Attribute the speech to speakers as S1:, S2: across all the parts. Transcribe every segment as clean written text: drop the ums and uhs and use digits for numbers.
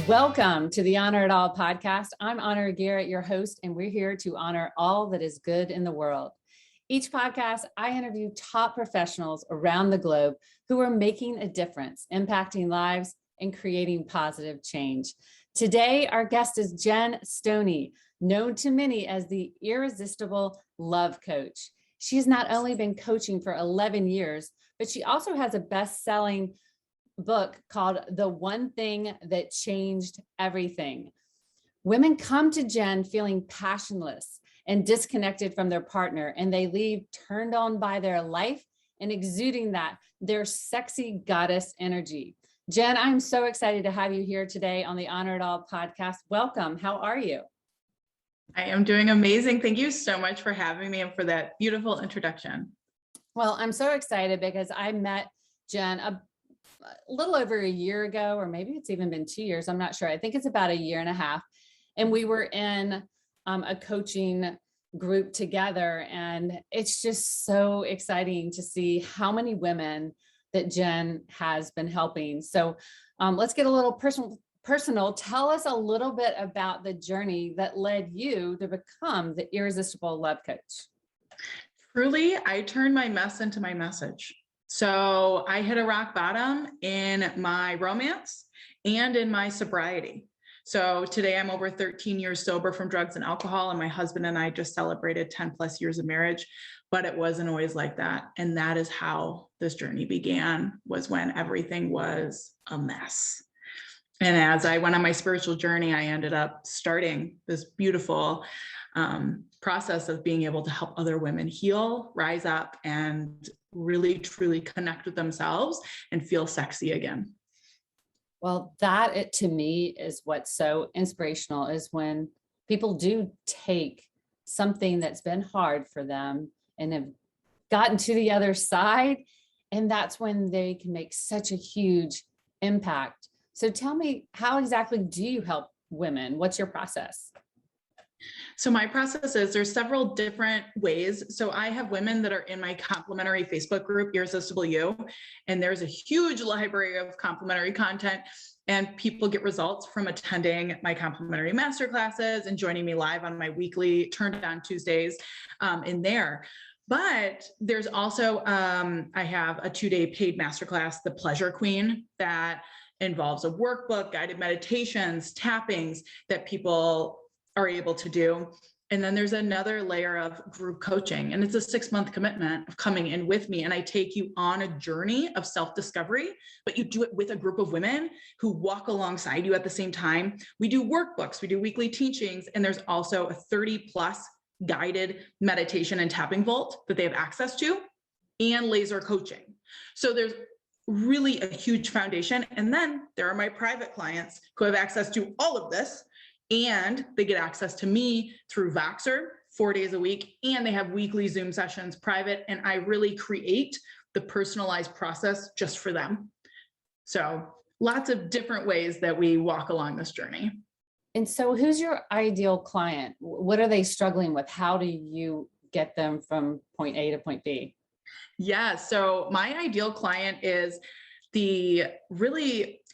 S1: Welcome to the Honor It All podcast. I'm Honor Garrett, your host, and we're here to honor all that is good in the world. Each podcast, I interview top professionals around the globe who are making a difference, impacting lives, and creating positive change. Today, our guest is Gen Stoney, known to many as the Irresistible Love Coach. She has not only been coaching for 11 years, but she also has a best-selling book called The One Thing That Changed Everything. Women come to Gen feeling passionless and disconnected from their partner, and they leave turned on by their life and exuding their sexy goddess energy. Gen, I'm so excited to have you here today on the Honor It All podcast. Welcome. How are you?
S2: I am doing amazing. Thank you so much for having me and for that beautiful introduction.
S1: Well, I'm so excited because I met Gen a little over a year ago, or maybe it's even been 2 years. I'm not sure. I think it's about a year and a half. And we were in a coaching group together. And it's just so exciting to see how many women that Gen has been helping. So let's get a little personal. Tell us a little bit about the journey that led you to become the Irresistible Love Coach.
S2: Truly, I turned my mess into my message. So I hit a rock bottom in my romance and in my sobriety. So today I'm over 13 years sober from drugs and alcohol, and my husband and I just celebrated 10 plus years of marriage, but it wasn't always like that. And that is how this journey began, was when everything was a mess. And as I went on my spiritual journey, I ended up starting this beautiful process of being able to help other women heal, rise up, and really, truly connect with themselves and feel sexy again.
S1: Well, that to me is what's so inspirational, is when people do take something that's been hard for them and have gotten to the other side. And that's when they can make such a huge impact. So tell me, how exactly do you help women? What's your process?
S2: So my process is, there's several different ways. So I have women that are in my complimentary Facebook group, Irresistible You, and there's a huge library of complimentary content, and people get results from attending my complimentary masterclasses and joining me live on my weekly Turned On Tuesdays in there. But there's also, I have a 2-day paid masterclass, The Pleasure Queen, that involves a workbook, guided meditations, tappings that people are able to do. And then there's another layer of group coaching, and it's a 6-month commitment of coming in with me. And I take you on a journey of self-discovery, but you do it with a group of women who walk alongside you at the same time. We do workbooks, we do weekly teachings, and there's also a 30+ guided meditation and tapping vault that they have access to, and laser coaching. So there's really a huge foundation. And then there are my private clients who have access to all of this, and they get access to me through Voxer 4 days a week, and they have weekly Zoom sessions private, and I really create the personalized process just for them. So lots of different ways that we walk along this journey.
S1: And so who's your ideal client? What are they struggling with? How do you get them from point A to point B?
S2: Yeah, so my ideal client is a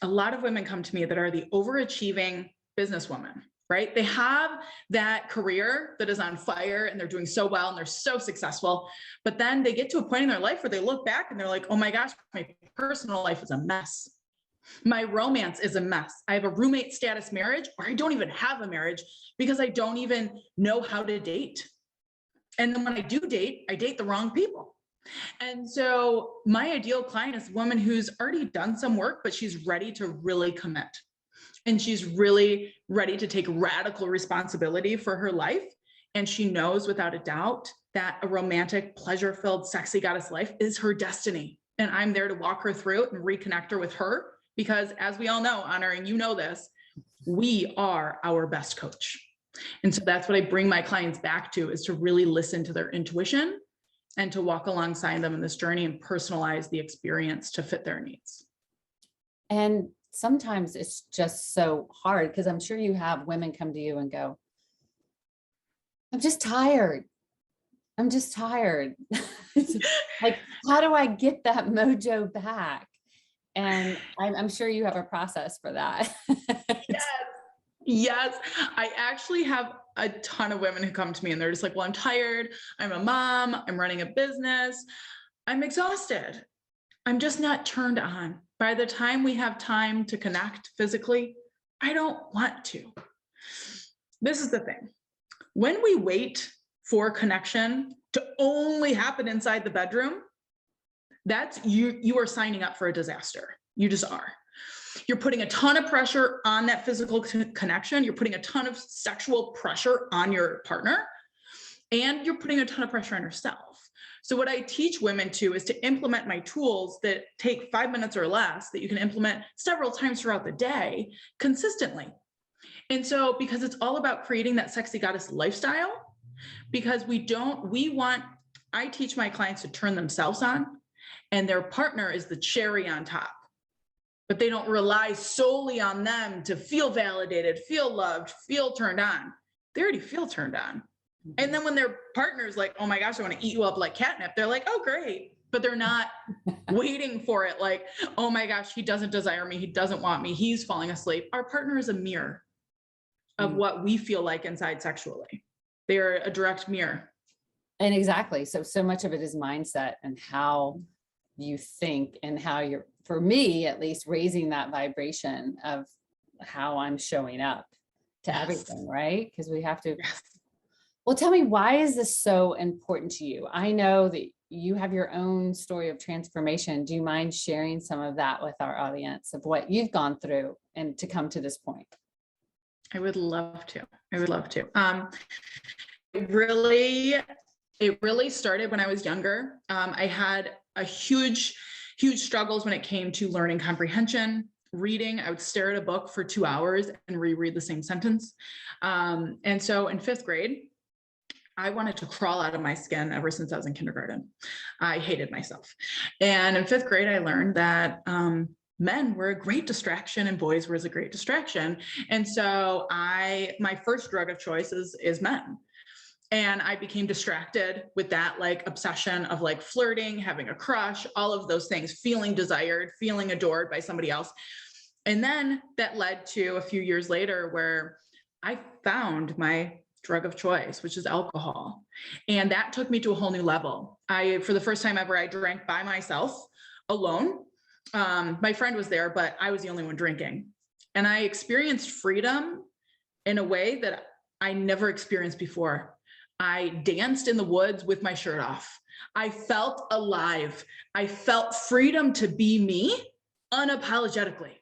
S2: lot of women come to me that are the overachieving businesswoman, right? They have that career that is on fire and they're doing so well and they're so successful, but then they get to a point in their life where they look back and they're like, oh my gosh, my personal life is a mess. My romance is a mess. I have a roommate status marriage, or I don't even have a marriage because I don't even know how to date. And then when I do date, I date the wrong people. And so my ideal client is a woman who's already done some work, but she's ready to really commit. And she's really ready to take radical responsibility for her life. And she knows without a doubt that a romantic, pleasure-filled, sexy goddess life is her destiny. And I'm there to walk her through it and reconnect her with her. Because as we all know, Honor, and you know this, we are our best coach. And so that's what I bring my clients back to, is to really listen to their intuition and to walk alongside them in this journey and personalize the experience to fit their needs.
S1: And sometimes it's just so hard, because I'm sure you have women come to you and go, I'm just tired. Like, how do I get that mojo back? And I'm sure you have a process for that.
S2: Yes. Yes, I actually have a ton of women who come to me and they're just like, well, I'm tired. I'm a mom. I'm running a business. I'm exhausted. I'm just not turned on. By the time we have time to connect physically, I don't want to. This is the thing. When we wait for connection to only happen inside the bedroom, that's you are signing up for a disaster. You just are. You're putting a ton of pressure on that physical connection. You're putting a ton of sexual pressure on your partner, and you're putting a ton of pressure on yourself. So what I teach women to is to implement my tools that take 5 minutes or less that you can implement several times throughout the day consistently. And so because it's all about creating that sexy goddess lifestyle, because I teach my clients to turn themselves on, and their partner is the cherry on top. But they don't rely solely on them to feel validated, feel loved, feel turned on. They already feel turned on. And then when their partner's like, oh my gosh, I want to eat you up like catnip, they're like, oh, great. But they're not waiting for it like, oh my gosh, he doesn't desire me. He doesn't want me. He's falling asleep. Our partner is a mirror of what we feel like inside sexually. They are a direct mirror.
S1: And exactly. So much of it is mindset and how you think and how you're, for me, at least, raising that vibration of how I'm showing up to everything, right? Because we have to. Well, tell me, why is this so important to you? I know that you have your own story of transformation. Do you mind sharing some of that with our audience of what you've gone through and to come to this point?
S2: I would love to. It really started when I was younger. I had a huge struggles when it came to learning comprehension, reading. I would stare at a book for 2 hours and reread the same sentence. And so in 5th grade, I wanted to crawl out of my skin ever since I was in kindergarten. I hated myself. And in 5th grade, I learned that men were a great distraction and boys were a great distraction. And so my first drug of choice is men. And I became distracted with that like obsession of like flirting, having a crush, all of those things, feeling desired, feeling adored by somebody else. And then that led to a few years later where I found my drug of choice, which is alcohol. And that took me to a whole new level. For the first time ever, I drank by myself alone. My friend was there, but I was the only one drinking. And I experienced freedom in a way that I never experienced before. I danced in the woods with my shirt off. I felt alive. I felt freedom to be me unapologetically.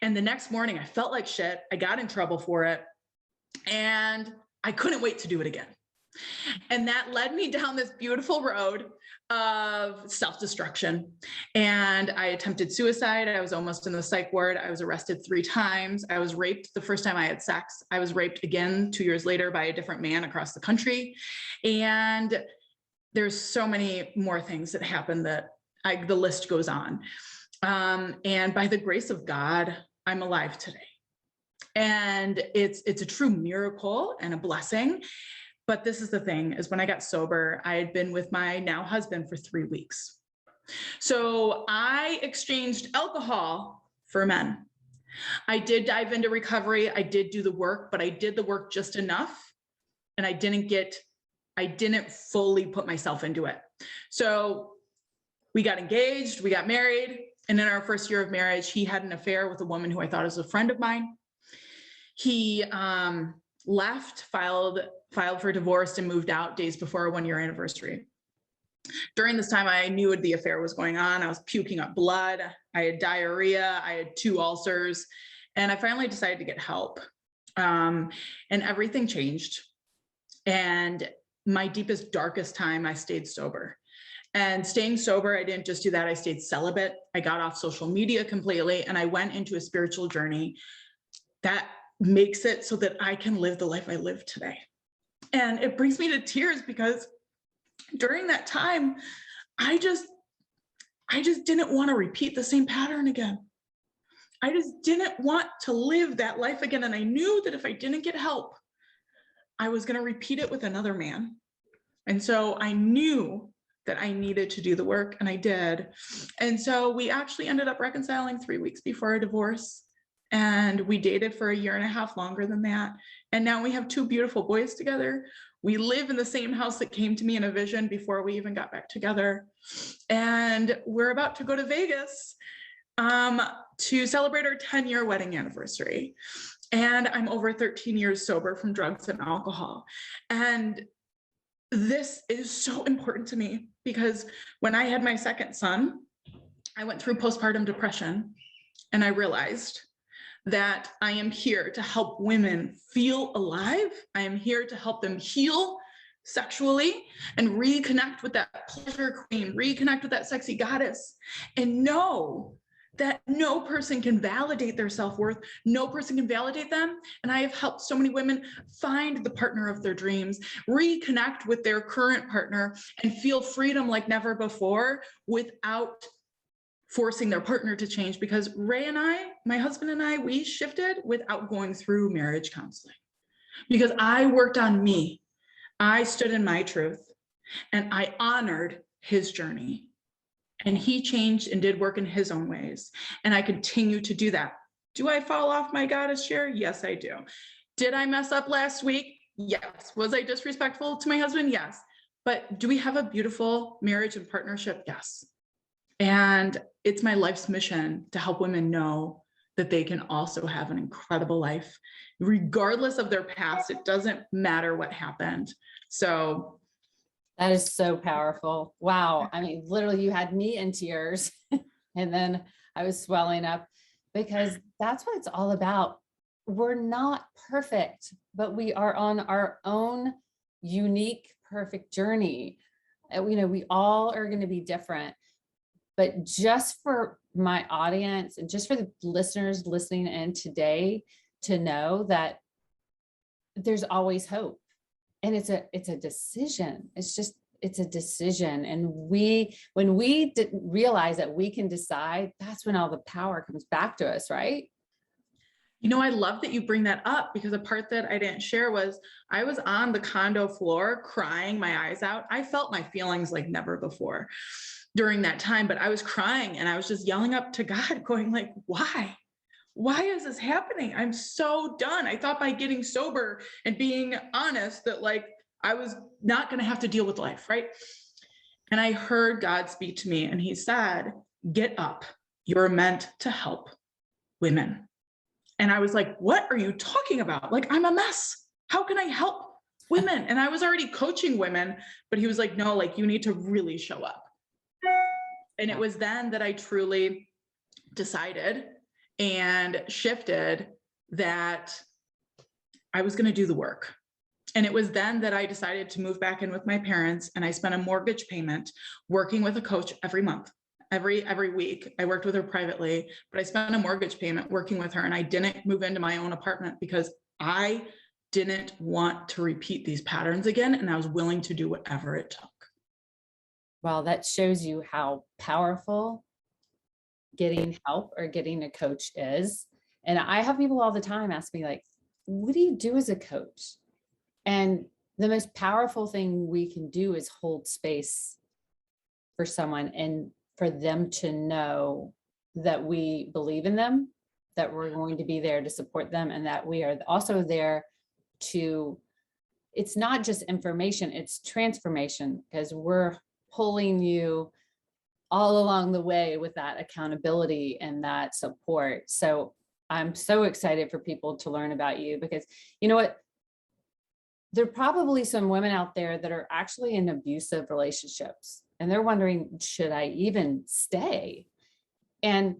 S2: And the next morning I felt like shit. I got in trouble for it. And I couldn't wait to do it again. And that led me down this beautiful road of self-destruction. And I attempted suicide. I was almost in the psych ward. I was arrested 3 times. I was raped the first time I had sex. I was raped again 2 years later by a different man across the country. And there's so many more things that happened that the list goes on. And by the grace of God, I'm alive today. And it's a true miracle and a blessing. But this is the thing, is when I got sober, I had been with my now husband for 3 weeks. So I exchanged alcohol for men. I did dive into recovery. I did do the work, but I did the work just enough. And I didn't fully put myself into it. So we got engaged, we got married. And in our first year of marriage, he had an affair with a woman who I thought was a friend of mine. He left, filed for divorce, and moved out days before our 1-year anniversary. During this time, I knew the affair was going on. I was puking up blood. I had diarrhea. I had 2 ulcers. And I finally decided to get help. And everything changed. And my deepest, darkest time, I stayed sober. And staying sober, I didn't just do that. I stayed celibate. I got off social media completely. And I went into a spiritual journey that makes it so that I can live the life I live today. And it brings me to tears because during that time, I just didn't want to repeat the same pattern again. I just didn't want to live that life again. And I knew that if I didn't get help, I was going to repeat it with another man. And so I knew that I needed to do the work, and I did. And so we actually ended up reconciling 3 weeks before our divorce. And we dated for 1.5 years longer than that. And now we have 2 beautiful boys together. We live in the same house that came to me in a vision before we even got back together. And we're about to go to Vegas to celebrate our 10-year wedding anniversary. And I'm over 13 years sober from drugs and alcohol. And this is so important to me because when I had my second son, I went through postpartum depression, and I realized that I am here to help women feel alive. I am here to help them heal sexually and reconnect with that pleasure queen, reconnect with that sexy goddess, and know that no person can validate their self-worth. No person can validate them. And I have helped so many women find the partner of their dreams, reconnect with their current partner, and feel freedom like never before without forcing their partner to change. Because Ray and I, my husband and I, we shifted without going through marriage counseling because I worked on me. I stood in my truth and I honored his journey, and he changed and did work in his own ways. And I continue to do that. Do I fall off my goddess chair? Yes, I do. Did I mess up last week? Yes. Was I disrespectful to my husband? Yes. But do we have a beautiful marriage and partnership? Yes. And it's my life's mission to help women know that they can also have an incredible life, regardless of their past. It doesn't matter what happened. So
S1: that is so powerful. Wow. I mean, literally you had me in tears and then I was swelling up because that's what it's all about. We're not perfect, but we are on our own unique, perfect journey. We all are going to be different. But just for my audience and just for the listeners listening in today to know that there's always hope. And it's a decision. It's a decision. And when we realize that we can decide, that's when all the power comes back to us, right?
S2: I love that you bring that up because a part that I didn't share was I was on the condo floor crying my eyes out. I felt my feelings like never before during that time, but I was crying and I was just yelling up to God going like, why is this happening? I'm so done. I thought by getting sober and being honest that like, I was not going to have to deal with life. Right. And I heard God speak to me and he said, get up. You're meant to help women. And I was like, what are you talking about? Like, I'm a mess. How can I help women? And I was already coaching women, but he was like, no, like you need to really show up. And it was then that I truly decided and shifted that I was going to do the work. And it was then that I decided to move back in with my parents, and I spent a mortgage payment working with a coach every month, every week. I worked with her privately, but I spent a mortgage payment working with her, and I didn't move into my own apartment because I didn't want to repeat these patterns again, and I was willing to do whatever it took.
S1: Well, that shows you how powerful getting help or getting a coach is. And I have people all the time ask me like, what do you do as a coach? And the most powerful thing we can do is hold space for someone and for them to know that we believe in them, that we're going to be there to support them, and that we are also there to, it's not just information, it's transformation, because we're pulling you all along the way with that accountability and that support. So I'm so excited for people to learn about you because you know what? There are probably some women out there that are actually in abusive relationships and they're wondering, should I even stay? And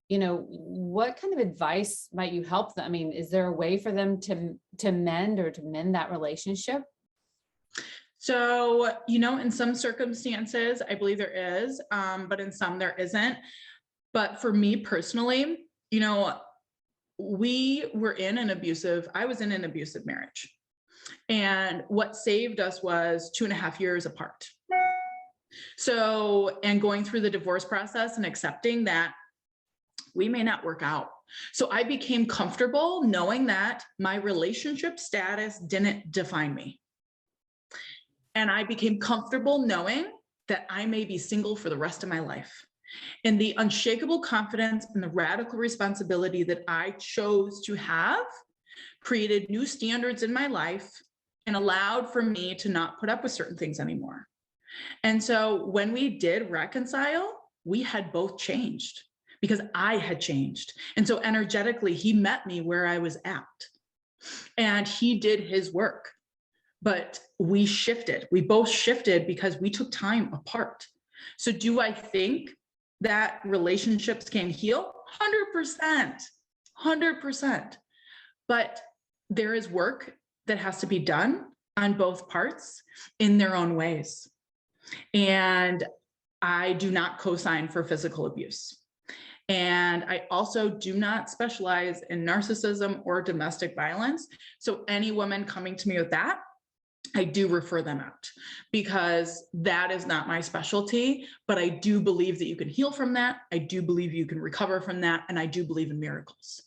S1: what kind of advice might you help them? I mean, is there a way for them to mend that relationship?
S2: So, in some circumstances, I believe there is, but in some there isn't. But for me personally, I was in an abusive marriage. And what saved us was 2.5 years apart. So, and going through the divorce process and accepting that we may not work out. So I became comfortable knowing that my relationship status didn't define me. And I became comfortable knowing that I may be single for the rest of my life. And the unshakable confidence and the radical responsibility that I chose to have created new standards in my life and allowed for me to not put up with certain things anymore. And so when we did reconcile, we had both changed because I had changed. And so energetically, he met me where I was at and he did his work, but we shifted. We both shifted because we took time apart. So do I think that relationships can heal? 100%, 100%. But there is work that has to be done on both parts in their own ways. And I do not co-sign for physical abuse. And I also do not specialize in narcissism or domestic violence. So any woman coming to me with that, I do refer them out because that is not my specialty, but I do believe that you can heal from that. I do believe you can recover from that. And I do believe in miracles.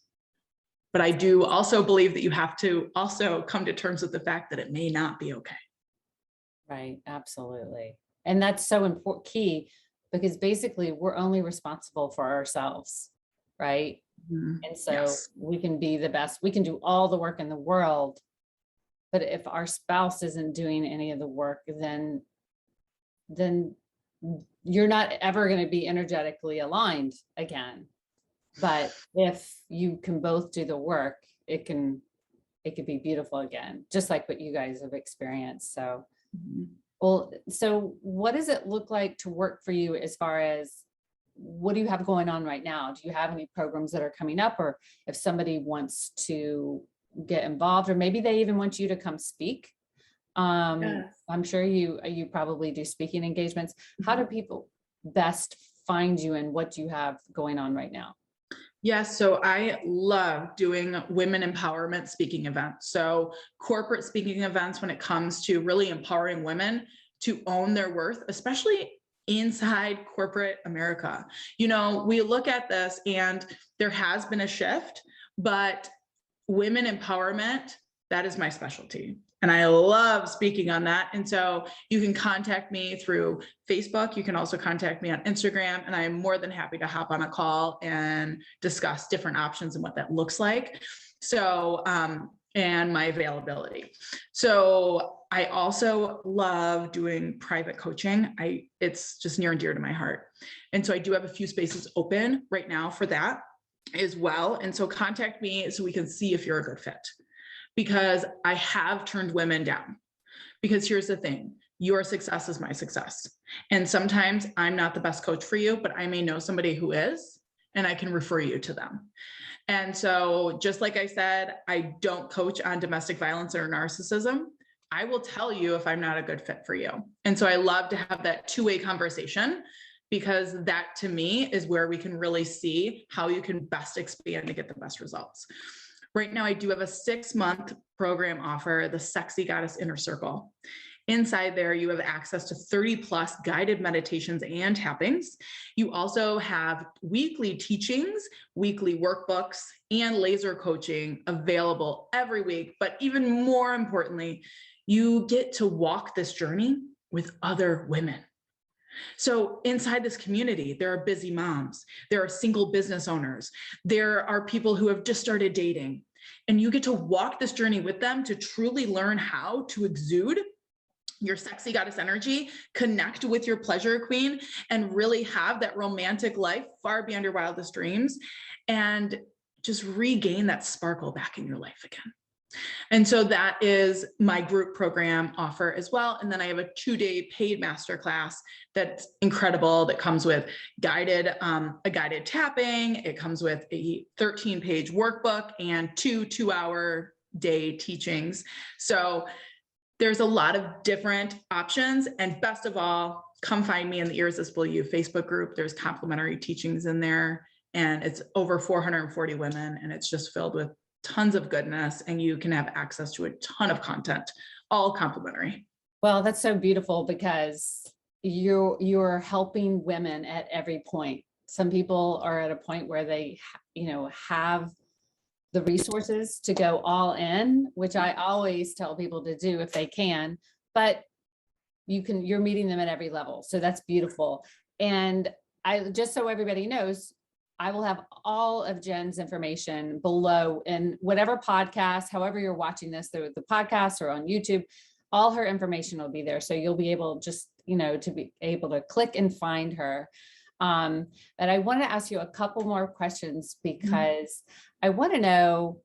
S2: But I do also believe that you have to also come to terms with the fact that it may not be okay.
S1: Right. Absolutely. And that's so important, key, because basically we're only responsible for ourselves. Right.
S2: Mm-hmm.
S1: And so
S2: Yes.
S1: we can be the best, we can do all the work in the world. But if our spouse isn't doing any of the work, then you're not ever going to be energetically aligned again. But if you can both do the work, it could be beautiful again, just like what you guys have experienced. So, well, so what does it look like to work for you as far as what do you have going on right now? Do you have any programs that are coming up, or if somebody wants to get involved, or maybe they even want you to come speak?
S2: Yes.
S1: I'm sure you probably do speaking engagements. How do people best find you, and what do you have going on right now?
S2: Yes, so I love doing women empowerment speaking events. So corporate speaking events when it comes to really empowering women to own their worth, especially inside corporate America. You know, we look at this and there has been a shift, but women empowerment, that is my specialty. And I love speaking on that. And so you can contact me through Facebook. You can also contact me on Instagram, and I am more than happy to hop on a call and discuss different options and what that looks like. So, and my availability. So I also love doing private coaching. It's just near and dear to my heart. And so I do have a few spaces open right now for that as well. And so contact me so we can see if you're a good fit. Because I have turned women down. Because here's the thing, your success is my success. And sometimes I'm not the best coach for you, but I may know somebody who is, and I can refer you to them. And so just like I said, I don't coach on domestic violence or narcissism. I will tell you if I'm not a good fit for you. And so I love to have that two-way conversation, because that to me is where we can really see how you can best expand to get the best results. Right now, I do have a 6-month program offer, the Sexy Goddess Inner Circle. Inside there, you have access to 30 plus guided meditations and tappings. You also have weekly teachings, weekly workbooks, and laser coaching available every week. But even more importantly, you get to walk this journey with other women. So inside this community, there are busy moms, there are single business owners, there are people who have just started dating, and you get to walk this journey with them to truly learn how to exude your sexy goddess energy, connect with your pleasure queen, and really have that romantic life far beyond your wildest dreams, and just regain that sparkle back in your life again. And so that is my group program offer as well. And then I have a 2-day paid masterclass that's incredible, that comes with a guided tapping. It comes with a 13-page workbook and 2 2-hour day teachings. So there's a lot of different options. And best of all, come find me in the Irresistible You Facebook group. There's complimentary teachings in there, and it's over 440 women, and it's just filled with tons of goodness, and you can have access to a ton of content, all complimentary.
S1: Well, that's so beautiful, because you're helping women at every point. Some people are at a point where they, have the resources to go all in, which I always tell people to do if they can, but you're meeting them at every level. So that's beautiful. And just so everybody knows, I will have all of Jen's information below in whatever podcast, however you're watching this, through the podcast or on YouTube, all her information will be there. So you'll be able just, to be able to click and find her. But I want to ask you a couple more questions because I want to know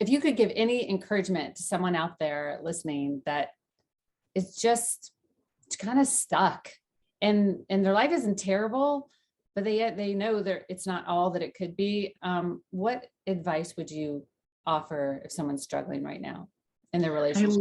S1: if you could give any encouragement to someone out there listening that is just kind of stuck and their life isn't terrible, but they know it's not all that it could be. What advice would you offer if someone's struggling right now in their relationship?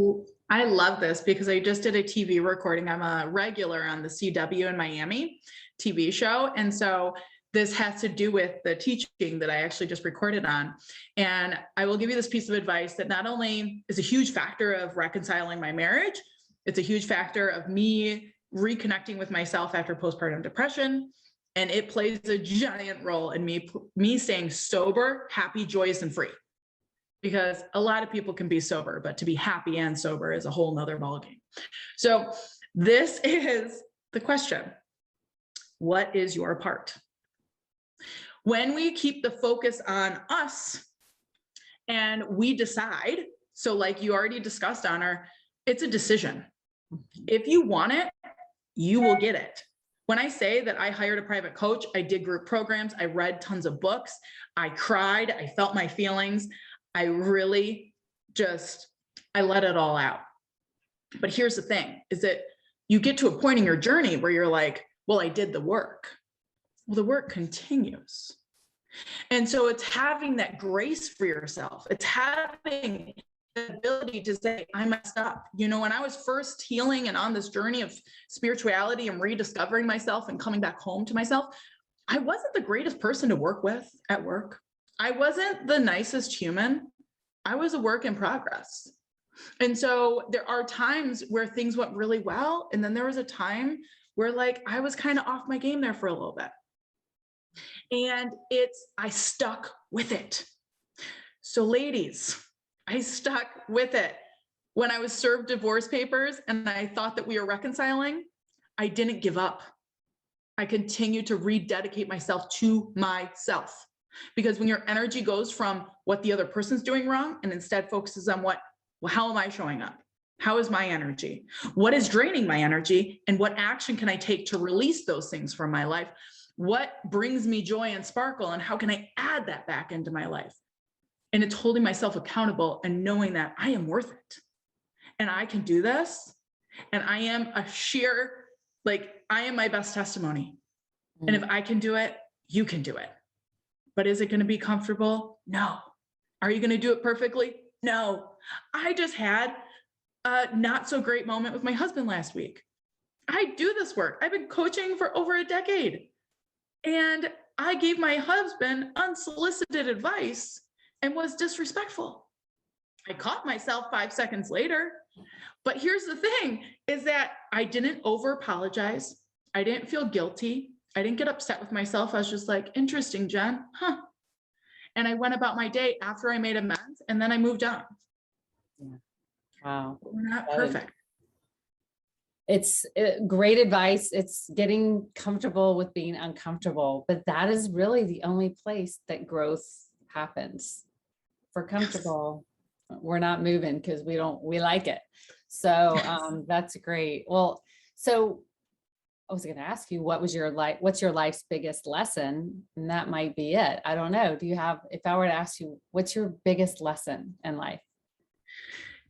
S2: I love this because I just did a TV recording. I'm a regular on the CW in Miami TV show. And so this has to do with the teaching that I actually just recorded on. And I will give you this piece of advice that not only is a huge factor of reconciling my marriage, it's a huge factor of me reconnecting with myself after postpartum depression. And it plays a giant role in me staying sober, happy, joyous, and free. Because a lot of people can be sober, but to be happy and sober is a whole nother ballgame. So this is the question. What is your part? When we keep the focus on us and we decide, so like you already discussed, Honor, it's a decision. If you want it, you will get it. When I say that I hired a private coach, I did group programs, I read tons of books, I cried, I felt my feelings. I really I let it all out. But here's the thing, is that you get to a point in your journey where you're like, well, I did the work. Well, the work continues. And so it's having that grace for yourself. It's having the ability to say, I messed up. When I was first healing and on this journey of spirituality and rediscovering myself and coming back home to myself, I wasn't the greatest person to work with at work. I wasn't the nicest human. I was a work in progress. And so there are times where things went really well. And then there was a time where I was kind of off my game there for a little bit. And I stuck with it. So ladies, I stuck with it. When I was served divorce papers and I thought that we were reconciling, I didn't give up. I continued to rededicate myself to myself. Because when your energy goes from what the other person's doing wrong and instead focuses on how am I showing up? How is my energy? What is draining my energy? And what action can I take to release those things from my life? What brings me joy and sparkle? And how can I add that back into my life? And it's holding myself accountable and knowing that I am worth it. And I can do this. And I am I am my best testimony. And if I can do it, you can do it. But is it going to be comfortable? No. Are you going to do it perfectly? No. I just had a not so great moment with my husband last week. I do this work. I've been coaching for over a decade. And I gave my husband unsolicited advice and was disrespectful. I caught myself 5 seconds later. But here's the thing, is that I didn't over apologize. I didn't feel guilty. I didn't get upset with myself. I was just like, interesting, Jen, huh? And I went about my day after I made amends, and then I moved on.
S1: Yeah. Wow.
S2: We're not perfect.
S1: It's great advice. It's getting comfortable with being uncomfortable, but that is really the only place that growth happens. If we're comfortable, we're not moving because we like it. So that's great. Well, so I was going to ask you, what's your life's biggest lesson? And that might be it. I don't know. If I were to ask you, what's your biggest lesson in life?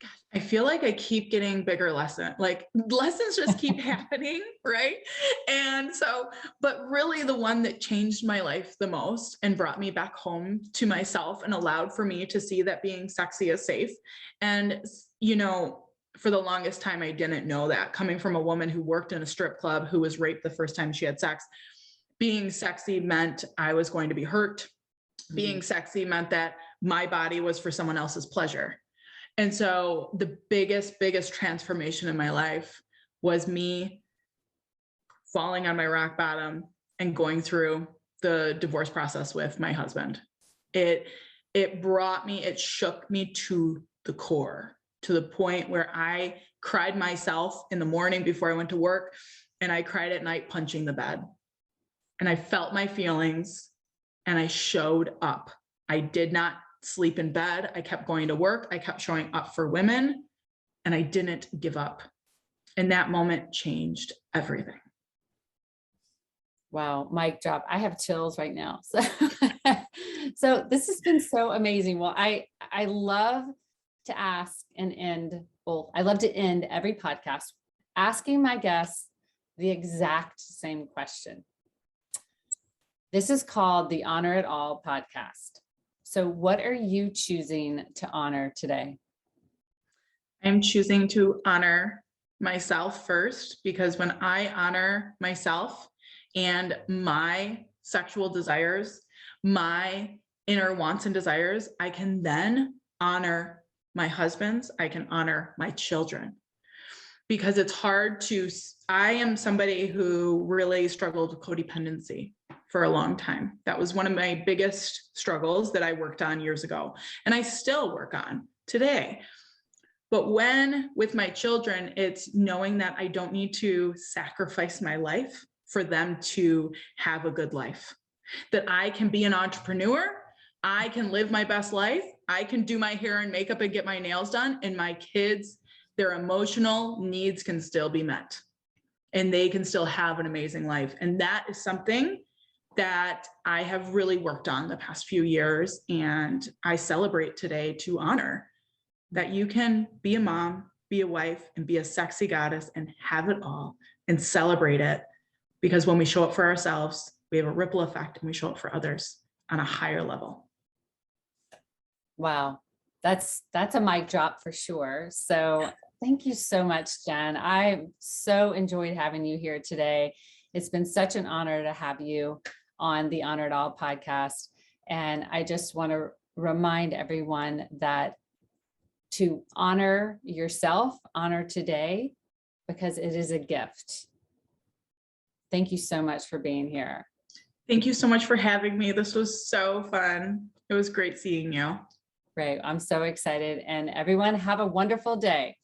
S2: Gosh, I feel like I keep getting bigger lessons just keep happening. Right. And so, but really the one that changed my life the most and brought me back home to myself and allowed for me to see that being sexy is safe. And, for the longest time, I didn't know that, coming from a woman who worked in a strip club, who was raped the first time she had sex. Being sexy meant I was going to be hurt. Being sexy meant that my body was for someone else's pleasure. And so the biggest transformation in my life was me falling on my rock bottom and going through the divorce process with my husband. It shook me to the core, to the point where I cried myself in the morning before I went to work, and I cried at night punching the bed. and I felt my feelings and I showed up. I did not sleep in bed. I kept going to work. I kept showing up for women, and I didn't give up. And that moment changed everything.
S1: Wow, mic drop. I have chills right now. So, so this has been so amazing. Well, I love to ask and end, well, I love to end every podcast asking my guests the exact same question. This is called the Honor It All podcast. So what are you choosing to honor today?
S2: I'm choosing to honor myself first, because when I honor myself and my sexual desires, my inner wants and desires, I can then honor my husbands, I can honor my children. Because it's hard to, I am somebody who really struggled with codependency for a long time. That was one of my biggest struggles that I worked on years ago, and I still work on today. But when with my children, it's knowing that I don't need to sacrifice my life for them to have a good life, that I can be an entrepreneur, I can live my best life, I can do my hair and makeup and get my nails done, and my kids, their emotional needs can still be met and they can still have an amazing life. And that is something that I have really worked on the past few years. And I celebrate today to honor that you can be a mom, be a wife, and be a sexy goddess and have it all and celebrate it. Because when we show up for ourselves, we have a ripple effect and we show up for others on a higher level.
S1: Wow. That's a mic drop for sure. So thank you so much, Jen. I so enjoyed having you here today. It's been such an honor to have you on the Honor It All podcast. And I just want to remind everyone that to honor yourself, honor today, because it is a gift. Thank you so much for being here.
S2: Thank you so much for having me. This was so fun. It was great seeing you.
S1: Great. I'm so excited. And everyone have a wonderful day.